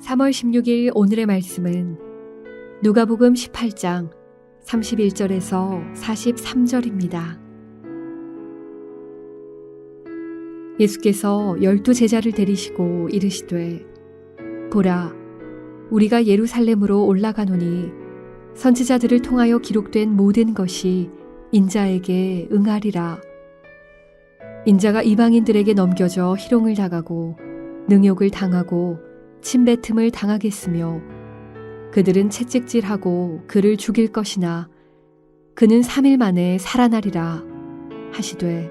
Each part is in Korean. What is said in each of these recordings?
3월 16일 오늘의 말씀은 누가복음 18장 31절에서 43절입니다. 예수께서 12제자를 데리시고 이르시되 보라, 우리가 예루살렘으로 올라가노니 선지자들을 통하여 기록된 모든 것이 인자에게 응하리라. 인자가 이방인들에게 넘겨져 희롱을 당하고 능욕을 당하고 침뱉음을 당하겠으며 그들은 채찍질하고 그를 죽일 것이나 그는 3일 만에 살아나리라 하시되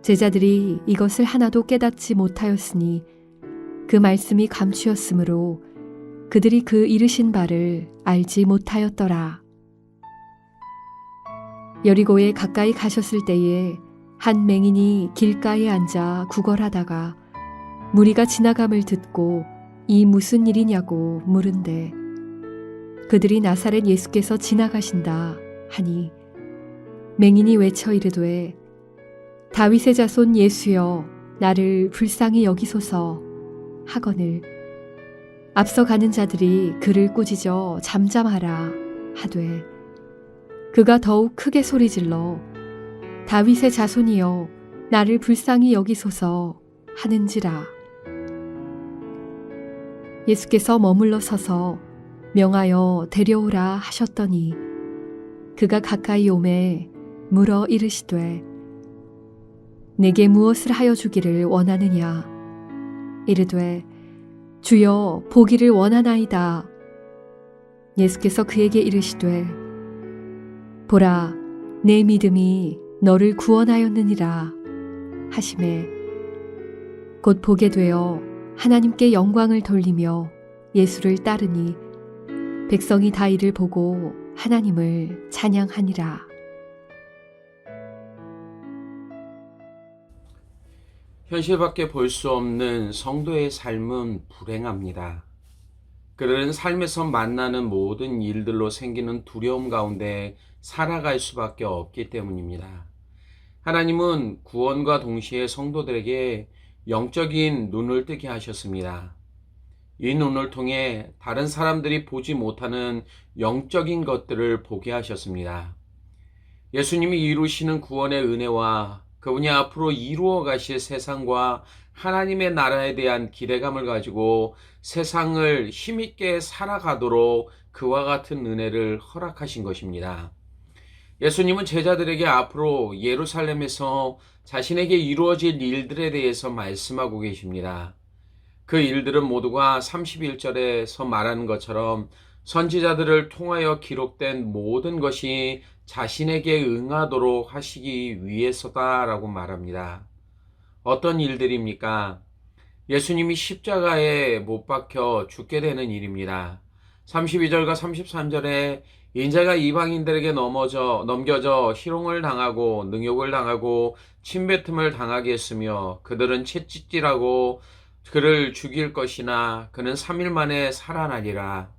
제자들이 이것을 하나도 깨닫지 못하였으니 그 말씀이 감추었으므로 그들이 그 이르신 바를 알지 못하였더라. 여리고에 가까이 가셨을 때에 한 맹인이 길가에 앉아 구걸하다가 무리가 지나감을 듣고 이 무슨 일이냐고 물은데 그들이 나사렛 예수께서 지나가신다 하니 맹인이 외쳐 이르되 다윗의 자손 예수여 나를 불쌍히 여기소서 하거늘 앞서 가는 자들이 그를 꾸짖어 잠잠하라 하되 그가 더욱 크게 소리질러 다윗의 자손이여 나를 불쌍히 여기소서 하는지라. 예수께서 머물러 서서 명하여 데려오라 하셨더니 그가 가까이 오매 물어 이르시되 내게 무엇을 하여 주기를 원하느냐. 이르되 주여 보기를 원하나이다. 예수께서 그에게 이르시되 보라, 내 믿음이 너를 구원하였느니라 하시매 곧 보게 되어 하나님께 영광을 돌리며 예수를 따르니 백성이 다 이를 보고 하나님을 찬양하니라. 현실밖에 볼 수 없는 성도의 삶은 불행합니다. 그들은 삶에서 만나는 모든 일들로 생기는 두려움 가운데 살아갈 수밖에 없기 때문입니다. 하나님은 구원과 동시에 성도들에게 영적인 눈을 뜨게 하셨습니다. 이 눈을 통해 다른 사람들이 보지 못하는 영적인 것들을 보게 하셨습니다. 예수님이 이루시는 구원의 은혜와 그분이 앞으로 이루어 가실 세상과 하나님의 나라에 대한 기대감을 가지고 세상을 힘있게 살아가도록 그와 같은 은혜를 허락하신 것입니다. 예수님은 제자들에게 앞으로 예루살렘에서 자신에게 이루어질 일들에 대해서 말씀하고 계십니다. 그 일들은 모두가 31절에서 말하는 것처럼 선지자들을 통하여 기록된 모든 것이 자신에게 응하도록 하시기 위해서다라고 말합니다. 어떤 일들입니까? 예수님이 십자가에 못 박혀 죽게 되는 일입니다. 32절과 33절에 인자가 이방인들에게 넘겨져 희롱을 당하고 능욕을 당하고 침뱉음을 당하게 했으며 그들은 채찍질하고 그를 죽일 것이나 그는 3일 만에 살아나리라.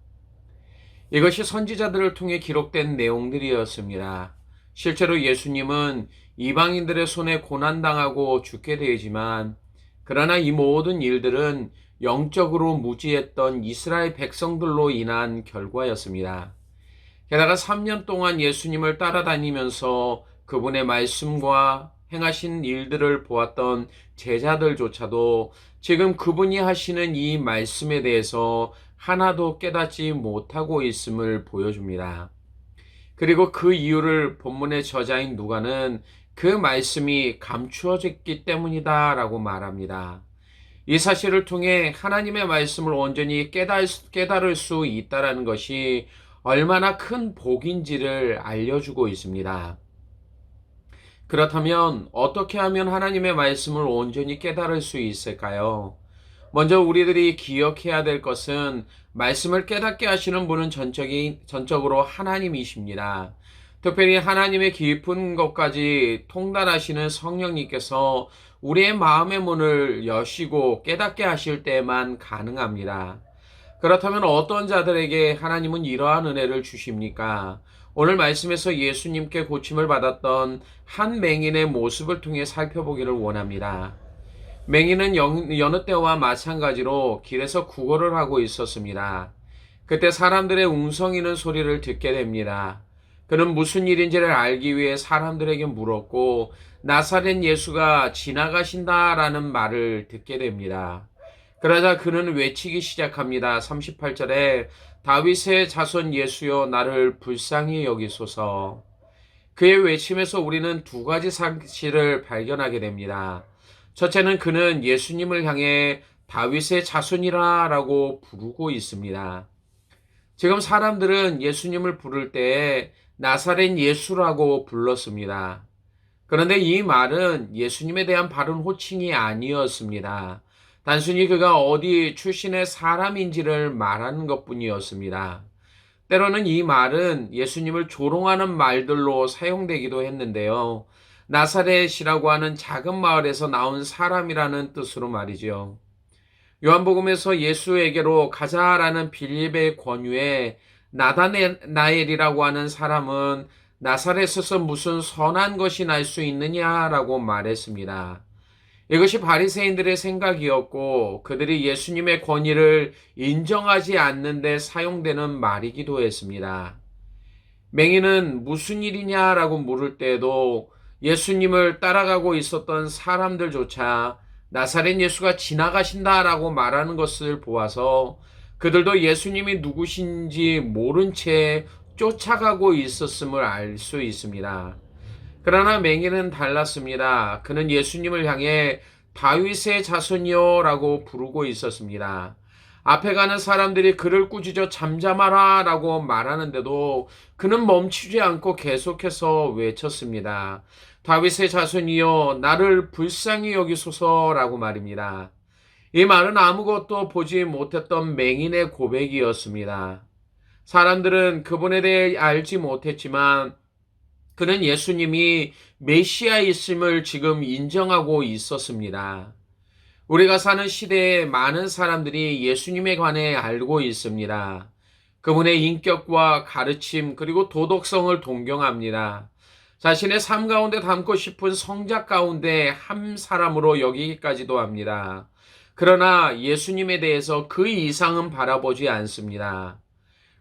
이것이 선지자들을 통해 기록된 내용들이었습니다. 실제로 예수님은 이방인들의 손에 고난당하고 죽게 되지만 그러나 이 모든 일들은 영적으로 무지했던 이스라엘 백성들로 인한 결과였습니다. 게다가 3년 동안 예수님을 따라다니면서 그분의 말씀과 행하신 일들을 보았던 제자들조차도 지금 그분이 하시는 이 말씀에 대해서 하나도 깨닫지 못하고 있음을 보여줍니다. 그리고 그 이유를 본문의 저자인 누가는 그 말씀이 감추어졌기 때문이다 라고 말합니다. 이 사실을 통해 하나님의 말씀을 온전히 깨달을 수 있다는 것이 얼마나 큰 복인지를 알려주고 있습니다. 그렇다면 어떻게 하면 하나님의 말씀을 온전히 깨달을 수 있을까요? 먼저 우리들이 기억해야 될 것은 말씀을 깨닫게 하시는 분은 전적으로 하나님이십니다. 특별히 하나님의 깊은 것까지 통달하시는 성령님께서 우리의 마음의 문을 여시고 깨닫게 하실 때만 가능합니다. 그렇다면 어떤 자들에게 하나님은 이러한 은혜를 주십니까? 오늘 말씀에서 예수님께 고침을 받았던 한 맹인의 모습을 통해 살펴보기를 원합니다. 맹인은 여느 때와 마찬가지로 길에서 구걸을 하고 있었습니다. 그때 사람들의 웅성이는 소리를 듣게 됩니다. 그는 무슨 일인지를 알기 위해 사람들에게 물었고 나사렛 예수가 지나가신다라는 말을 듣게 됩니다. 그러자 그는 외치기 시작합니다. 38절에 다윗의 자손 예수여 나를 불쌍히 여기소서. 그의 외침에서 우리는 두 가지 사실을 발견하게 됩니다. 첫째는 그는 예수님을 향해 다윗의 자손이라 라고 부르고 있습니다. 지금 사람들은 예수님을 부를 때에 나사렛 예수라고 불렀습니다. 그런데 이 말은 예수님에 대한 바른 호칭이 아니었습니다. 단순히 그가 어디 출신의 사람인지를 말하는 것뿐이었습니다. 때로는 이 말은 예수님을 조롱하는 말들로 사용되기도 했는데요. 나사렛이라고 하는 작은 마을에서 나온 사람이라는 뜻으로 말이죠. 요한복음에서 예수에게로 가자라는 빌립의 권유에 나다나엘이라고 하는 사람은 나사렛에서 무슨 선한 것이 날 수 있느냐라고 말했습니다. 이것이 바리새인들의 생각이었고 그들이 예수님의 권위를 인정하지 않는 데 사용되는 말이기도 했습니다. 맹인은 무슨 일이냐라고 물을 때에도 예수님을 따라가고 있었던 사람들조차 나사렛 예수가 지나가신다라고 말하는 것을 보아서 그들도 예수님이 누구신지 모른 채 쫓아가고 있었음을 알 수 있습니다. 그러나 맹인은 달랐습니다. 그는 예수님을 향해 다윗의 자손이요 라고 부르고 있었습니다. 앞에 가는 사람들이 그를 꾸짖어 잠잠하라 라고 말하는데도 그는 멈추지 않고 계속해서 외쳤습니다. 다윗의 자손이여 나를 불쌍히 여기소서 라고 말입니다. 이 말은 아무것도 보지 못했던 맹인의 고백이었습니다. 사람들은 그분에 대해 알지 못했지만 그는 예수님이 메시아이심을 지금 인정하고 있었습니다. 우리가 사는 시대에 많은 사람들이 예수님에 관해 알고 있습니다. 그분의 인격과 가르침 그리고 도덕성을 동경합니다. 자신의 삶 가운데 담고 싶은 성작 가운데 한 사람으로 여기기까지도 합니다. 그러나 예수님에 대해서 그 이상은 바라보지 않습니다.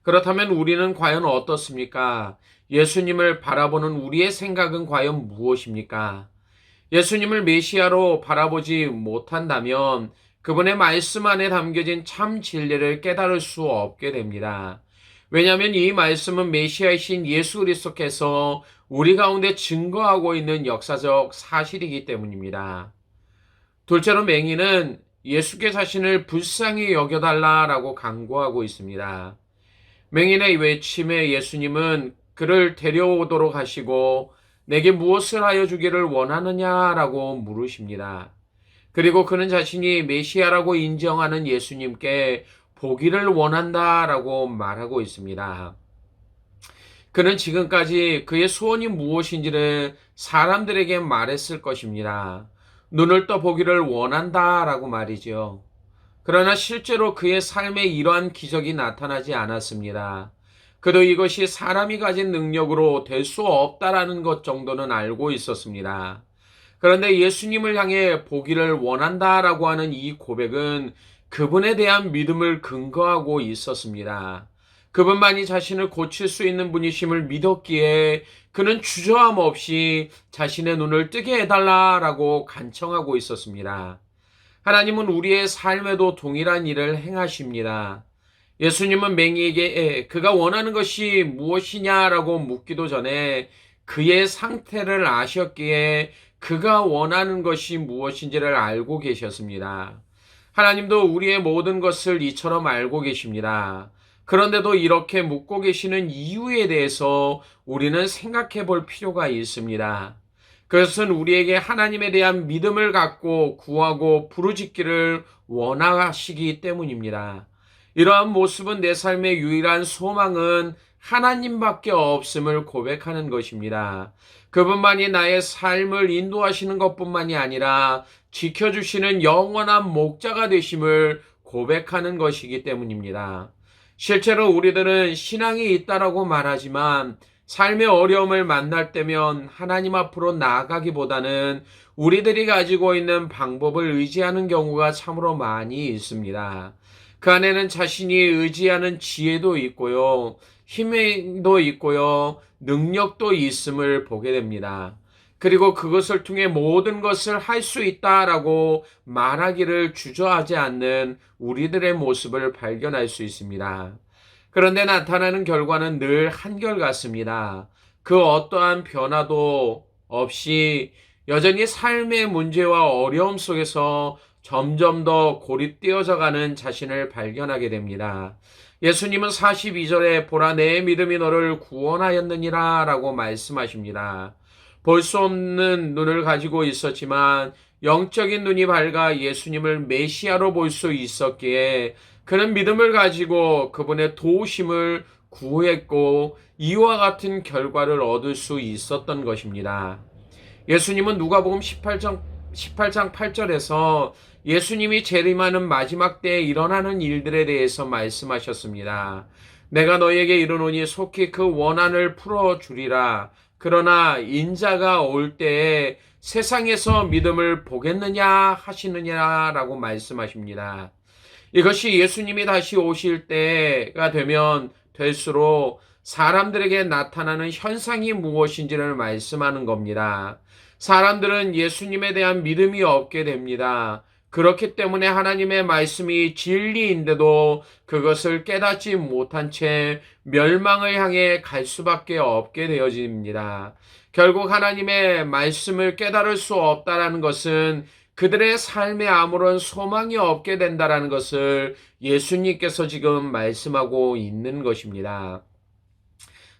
그렇다면 우리는 과연 어떻습니까? 예수님을 바라보는 우리의 생각은 과연 무엇입니까? 예수님을 메시아로 바라보지 못한다면 그분의 말씀 안에 담겨진 참 진리를 깨달을 수 없게 됩니다. 왜냐하면 이 말씀은 메시아이신 예수 그리스도께서 우리 가운데 증거하고 있는 역사적 사실이기 때문입니다. 둘째로 맹인은 예수께 자신을 불쌍히 여겨달라라고 간구하고 있습니다. 맹인의 외침에 예수님은 그를 데려오도록 하시고 내게 무엇을 하여 주기를 원하느냐라고 물으십니다. 그리고 그는 자신이 메시아라고 인정하는 예수님께 보기를 원한다라고 말하고 있습니다. 그는 지금까지 그의 소원이 무엇인지를 사람들에게 말했을 것입니다. 눈을 떠 보기를 원한다라고 말이죠. 그러나 실제로 그의 삶에 이러한 기적이 나타나지 않았습니다. 그도 이것이 사람이 가진 능력으로 될 수 없다라는 것 정도는 알고 있었습니다. 그런데 예수님을 향해 보기를 원한다라고 하는 이 고백은 그분에 대한 믿음을 근거하고 있었습니다. 그분만이 자신을 고칠 수 있는 분이심을 믿었기에 그는 주저함 없이 자신의 눈을 뜨게 해달라라고 간청하고 있었습니다. 하나님은 우리의 삶에도 동일한 일을 행하십니다. 예수님은 맹인에게 그가 원하는 것이 무엇이냐라고 묻기도 전에 그의 상태를 아셨기에 그가 원하는 것이 무엇인지를 알고 계셨습니다. 하나님도 우리의 모든 것을 이처럼 알고 계십니다. 그런데도 이렇게 묻고 계시는 이유에 대해서 우리는 생각해 볼 필요가 있습니다. 그것은 우리에게 하나님에 대한 믿음을 갖고 구하고 부르짖기를 원하시기 때문입니다. 이러한 모습은 내 삶의 유일한 소망은 하나님밖에 없음을 고백하는 것입니다. 그분만이 나의 삶을 인도하시는 것뿐만이 아니라 지켜주시는 영원한 목자가 되심을 고백하는 것이기 때문입니다. 실제로 우리들은 신앙이 있다라고 말하지만 삶의 어려움을 만날 때면 하나님 앞으로 나아가기보다는 우리들이 가지고 있는 방법을 의지하는 경우가 참으로 많이 있습니다. 그 안에는 자신이 의지하는 지혜도 있고요, 힘도 있고요, 능력도 있음을 보게 됩니다. 그리고 그것을 통해 모든 것을 할 수 있다라고 말하기를 주저하지 않는 우리들의 모습을 발견할 수 있습니다. 그런데 나타나는 결과는 늘 한결같습니다. 그 어떠한 변화도 없이 여전히 삶의 문제와 어려움 속에서 점점 더 고립되어져 가는 자신을 발견하게 됩니다. 예수님은 42절에 보라 내 믿음이 너를 구원하였느니라 라고 말씀하십니다. 볼 수 없는 눈을 가지고 있었지만 영적인 눈이 밝아 예수님을 메시아로 볼 수 있었기에 그는 믿음을 가지고 그분의 도우심을 구했고 이와 같은 결과를 얻을 수 있었던 것입니다. 예수님은 누가복음 18장 8절에서 예수님이 재림하는 마지막 때에 일어나는 일들에 대해서 말씀하셨습니다. 내가 너희에게 이르노니 속히 그 원한을 풀어주리라. 그러나 인자가 올 때에 세상에서 믿음을 보겠느냐 하시느냐라고 말씀하십니다. 이것이 예수님이 다시 오실 때가 되면 될수록 사람들에게 나타나는 현상이 무엇인지를 말씀하는 겁니다. 사람들은 예수님에 대한 믿음이 없게 됩니다. 그렇기 때문에 하나님의 말씀이 진리인데도 그것을 깨닫지 못한 채 멸망을 향해 갈 수밖에 없게 되어집니다. 결국 하나님의 말씀을 깨달을 수 없다라는 것은 그들의 삶에 아무런 소망이 없게 된다라는 것을 예수님께서 지금 말씀하고 있는 것입니다.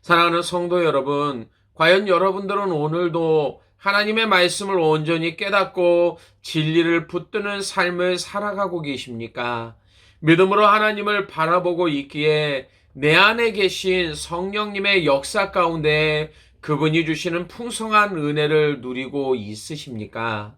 사랑하는 성도 여러분, 과연 여러분들은 오늘도 하나님의 말씀을 온전히 깨닫고 진리를 붙드는 삶을 살아가고 계십니까? 믿음으로 하나님을 바라보고 있기에 내 안에 계신 성령님의 역사 가운데 그분이 주시는 풍성한 은혜를 누리고 있으십니까?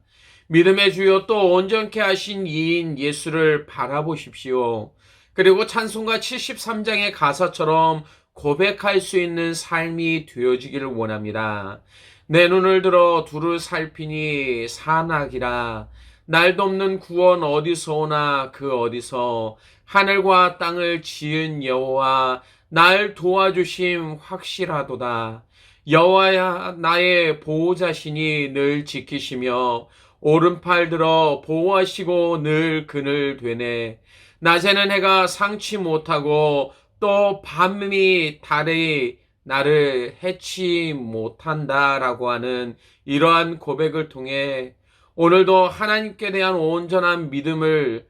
믿음의 주요 또 온전케 하신 이인 예수를 바라보십시오. 그리고 찬송가 73장의 가사처럼 고백할 수 있는 삶이 되어지기를 원합니다. 내 눈을 들어 두루 살피니 산악이라. 날 돕는 구원 어디서 오나 그 어디서 하늘과 땅을 지은 여호와 날 도와주심 확실하도다. 여호와야 나의 보호자시니 늘 지키시며 오른팔 들어 보호하시고 늘 그늘 되네. 낮에는 해가 상치 못하고 또 밤이 달이 나를 해치 못한다라고 하는 이러한 고백을 통해 오늘도 하나님께 대한 온전한 믿음을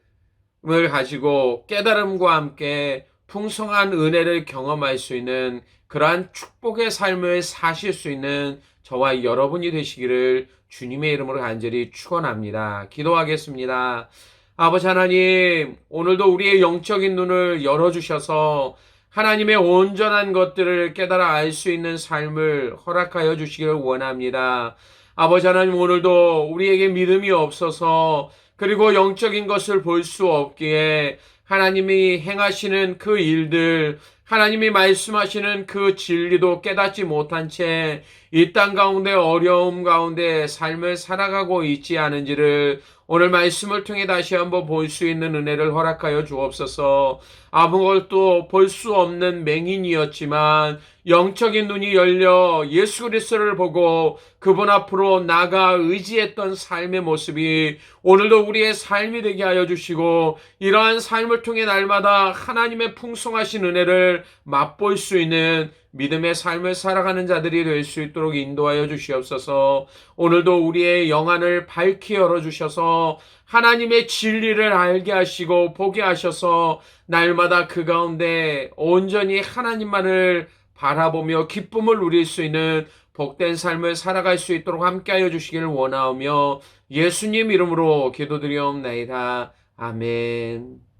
가지고 깨달음과 함께 풍성한 은혜를 경험할 수 있는 그러한 축복의 삶을 사실 수 있는 저와 여러분이 되시기를 주님의 이름으로 간절히 축원합니다. 기도하겠습니다. 아버지 하나님, 오늘도 우리의 영적인 눈을 열어주셔서 하나님의 온전한 것들을 깨달아 알 수 있는 삶을 허락하여 주시기를 원합니다. 아버지 하나님, 오늘도 우리에게 믿음이 없어서 그리고 영적인 것을 볼 수 없기에 하나님이 행하시는 그 일들, 하나님이 말씀하시는 그 진리도 깨닫지 못한 채 이 땅 가운데 어려움 가운데 삶을 살아가고 있지 않은지를 오늘 말씀을 통해 다시 한번 볼 수 있는 은혜를 허락하여 주옵소서. 아무것도 볼 수 없는 맹인이었지만 영적인 눈이 열려 예수 그리스도를 보고 그분 앞으로 나가 의지했던 삶의 모습이 오늘도 우리의 삶이 되게 하여 주시고 이러한 삶을 통해 날마다 하나님의 풍성하신 은혜를 맛볼 수 있는 믿음의 삶을 살아가는 자들이 될 수 있도록 인도하여 주시옵소서. 오늘도 우리의 영안을 밝히 열어주셔서 하나님의 진리를 알게 하시고 보게 하셔서 날마다 그 가운데 온전히 하나님만을 바라보며 기쁨을 누릴 수 있는 복된 삶을 살아갈 수 있도록 함께하여 주시기를 원하오며 예수님 이름으로 기도드리옵나이다. 아멘.